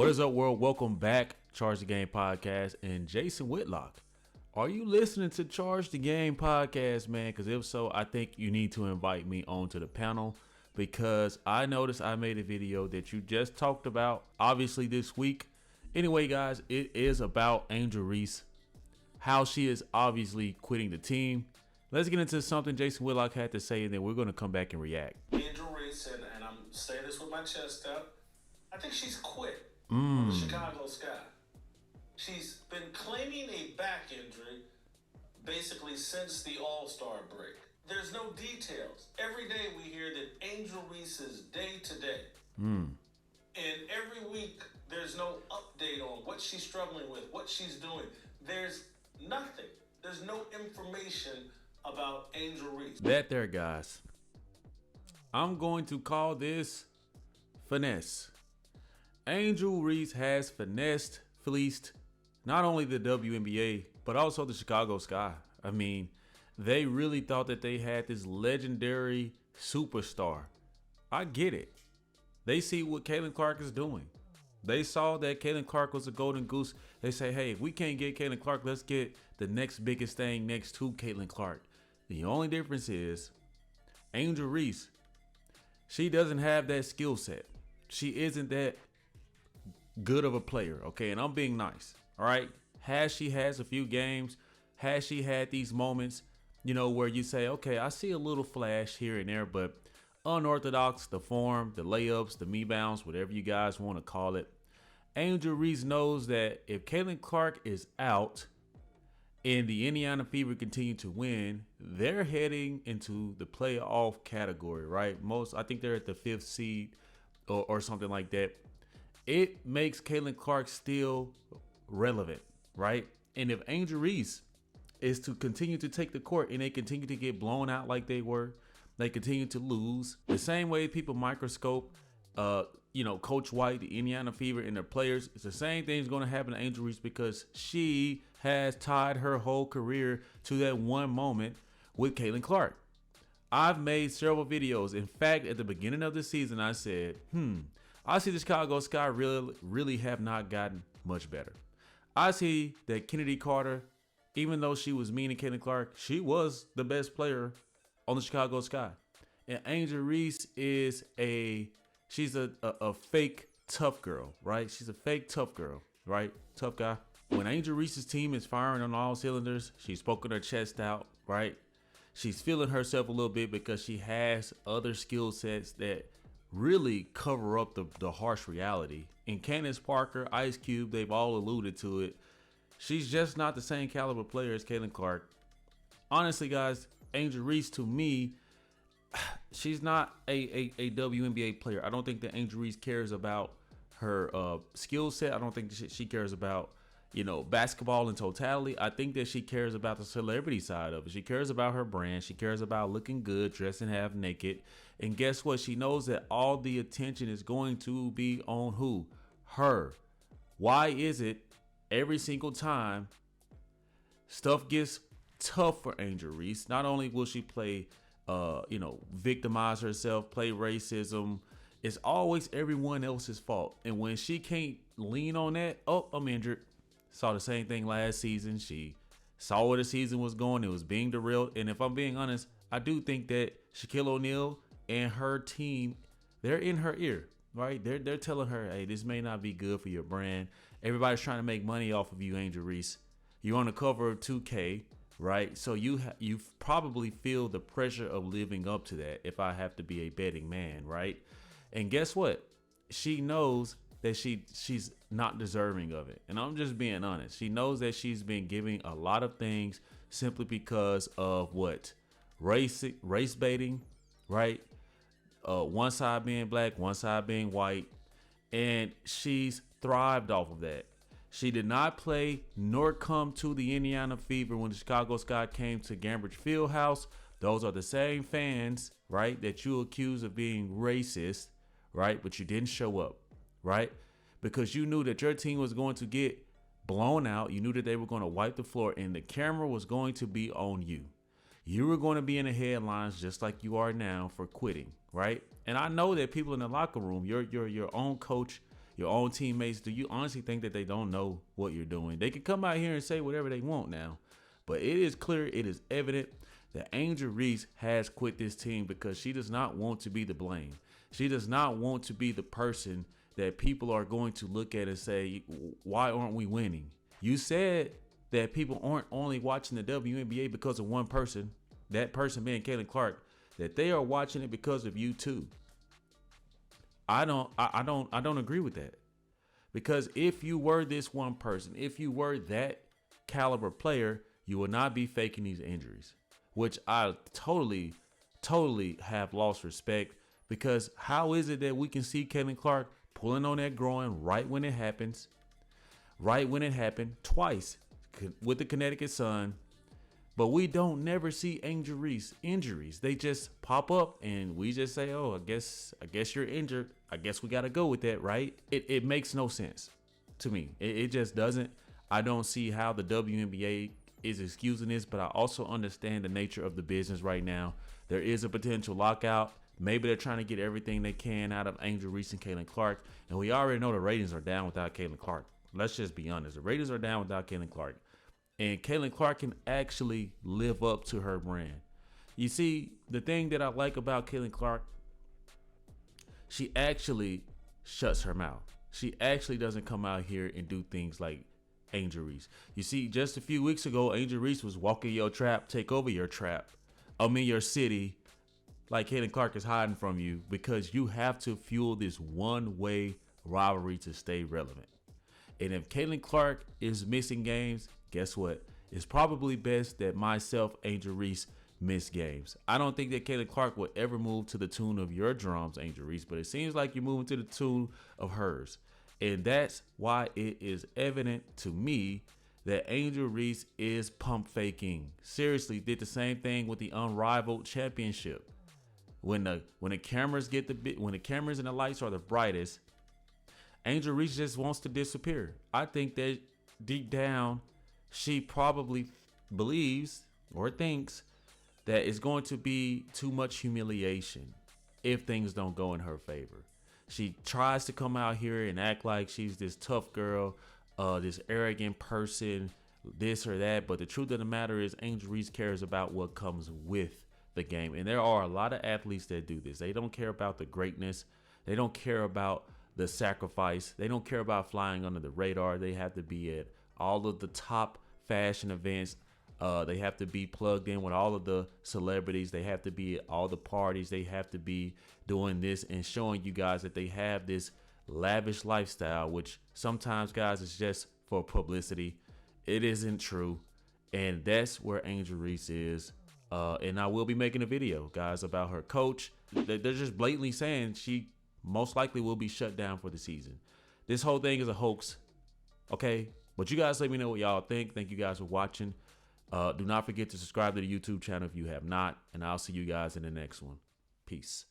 What is up, world? Welcome back, Charge the Game podcast. And Jason Whitlock, are you listening to Charge the Game podcast, man? Because if so, I think you need to invite me onto the panel because I noticed I made a video that you just talked about, obviously this week. Anyway, guys, it is about Angel Reese, how she is obviously quitting the team. Let's get into something Jason Whitlock had to say, and then we're going to come back and react. Angel Reese, and I'm saying this with my chest out, I think she's quit on the Chicago Sky. She's been claiming a back injury basically since the All-Star break. There's no details. Every day we hear that Angel Reese is day to day. And every week there's no update on what she's struggling with, what she's doing. There's nothing. There's no information about Angel Reese. That there, guys. I'm going to call this finesse. Angel Reese has finessed, fleeced not only the WNBA, but also the Chicago Sky. I mean, they really thought that they had this legendary superstar. I get it. They see what Caitlin Clark is doing. They saw that Caitlin Clark was a golden goose. They say, hey, if we can't get Caitlin Clark, let's get the next biggest thing next to Caitlin Clark. The only difference is Angel Reese, she doesn't have that skill set. She isn't that good of a player, okay? And I'm being nice, all right? She has a few games, has she had these moments, you know, where you say, okay, I see a little flash here and there, but unorthodox, the form, the layups, the me-bounds, whatever you guys want to call it. Angel Reese knows that if Caitlin Clark is out and the Indiana Fever continue to win, they're heading into the playoff category, right? I think they're at the 5th seed or something like that. It makes Caitlin Clark still relevant, right? And if Angel Reese is to continue to take the court and they continue to get blown out like they were, they continue to lose, the same way people microscope, Coach White, the Indiana Fever, and their players, it's the same thing is going to happen to Angel Reese because she has tied her whole career to that one moment with Caitlin Clark. I've made several videos. In fact, at the beginning of the season, I said, I see the Chicago Sky really have not gotten much better. I see that Kennedy Carter, even though she was mean to Caitlin Clark, she was the best player on the Chicago Sky. And Angel Reese is she's a fake tough girl, right? She's a fake tough girl, right? Tough guy. When Angel Reese's team is firing on all cylinders, she's poking her chest out, right? She's feeling herself a little bit because she has other skill sets that really cover up the harsh reality. And Candace Parker, Ice Cube, they've all alluded to it. She's just not the same caliber player as Caitlin Clark. Honestly, guys, Angel Reese, to me, she's not a WNBA player. I don't think that Angel Reese cares about her skill set. I don't think she cares about, basketball in totality. I think that she cares about the celebrity side of it. She cares about her brand. She cares about looking good, dressing half naked. And guess what? She knows that all the attention is going to be on who? Her. Why is it every single time stuff gets tough for Angel Reese, not only will she play victimize herself, play racism, it's always everyone else's fault. And when she can't lean on that, I'm injured. Saw the same thing last season. She saw where the season was going. It was being derailed. And if I'm being honest, I do think that Shaquille O'Neal and her team, they're in her ear, right? They're telling her, hey, this may not be good for your brand. Everybody's trying to make money off of you, Angel Reese. You're on the cover of 2K. Right. So you probably feel the pressure of living up to that, if I have to be a betting man. Right. And guess what? She knows that she's not deserving of it. And I'm just being honest. She knows that she's been giving a lot of things simply because of what? Race baiting. Right. One side being black, one side being white. And she's thrived off of that. She did not play nor come to the Indiana Fever when the Chicago Sky came to Gainbridge Fieldhouse. Those are the same fans, right, that you accuse of being racist, right, but you didn't show up, right, because you knew that your team was going to get blown out. You knew that they were going to wipe the floor and the camera was going to be on you. You were going to be in the headlines just like you are now for quitting, right? And I know that people in the locker room, your own coach, your own teammates, do you honestly think that they don't know what you're doing? They can come out here and say whatever they want now, but it is clear, it is evident that Angel Reese has quit this team because she does not want to be the blame. She does not want to be the person that people are going to look at and say, why aren't we winning? You said that people aren't only watching the WNBA because of one person, that person being Caitlin Clark, that they are watching it because of you too. I don't agree with that. Because if you were this one person, if you were that caliber player, you will not be faking these injuries, which I totally have lost respect. Because how is it that we can see Caitlin Clark pulling on that groin right when it happens, twice with the Connecticut Sun, but we don't never see Angel Reese injuries. They just pop up and we just say, oh, I guess you're injured. I guess we got to go with that, right? It makes no sense to me. It just doesn't. I don't see how the WNBA is excusing this, but I also understand the nature of the business right now. There is a potential lockout. Maybe they're trying to get everything they can out of Angel Reese and Caitlin Clark. And we already know the ratings are down without Caitlin Clark. Let's just be honest. The ratings are down without Caitlin Clark. And Caitlin Clark can actually live up to her brand. You see, the thing that I like about Caitlin Clark, she actually shuts her mouth. She actually doesn't come out here and do things like Angel Reese. You see, just a few weeks ago, Angel Reese was walking your trap, take over your trap. Your city. Like Caitlin Clark is hiding from you because you have to fuel this one-way rivalry to stay relevant. And if Caitlin Clark is missing games, guess what? It's probably best that myself, Angel Reese, miss games. I don't think that Caitlin Clark would ever move to the tune of your drums, Angel Reese, but it seems like you're moving to the tune of hers. And that's why it is evident to me that Angel Reese is pump faking. Seriously, did the same thing with the Unrivaled Championship. When the cameras when the cameras and the lights are the brightest, Angel Reese just wants to disappear. I think that deep down, she probably believes or thinks that it's going to be too much humiliation if things don't go in her favor. She tries to come out here and act like she's this tough girl, this arrogant person, this or that. But the truth of the matter is Angel Reese cares about what comes with the game. And there are a lot of athletes that do this. They don't care about the greatness. They don't care about the sacrifice. They don't care about flying under the radar. They have to be at all of the top fashion events. They have to be plugged in with all of the celebrities. They have to be at all the parties. They have to be doing this and showing you guys that they have this lavish lifestyle, which sometimes, guys, is just for publicity. It isn't true. And that's where Angel Reese is. And I will be making a video, guys, about her coach. They're just blatantly saying she most likely will be shut down for the season. This whole thing is a hoax, okay? But you guys let me know what y'all think. Thank you guys for watching. Do not forget to subscribe to the YouTube channel if you have not. And I'll see you guys in the next one. Peace.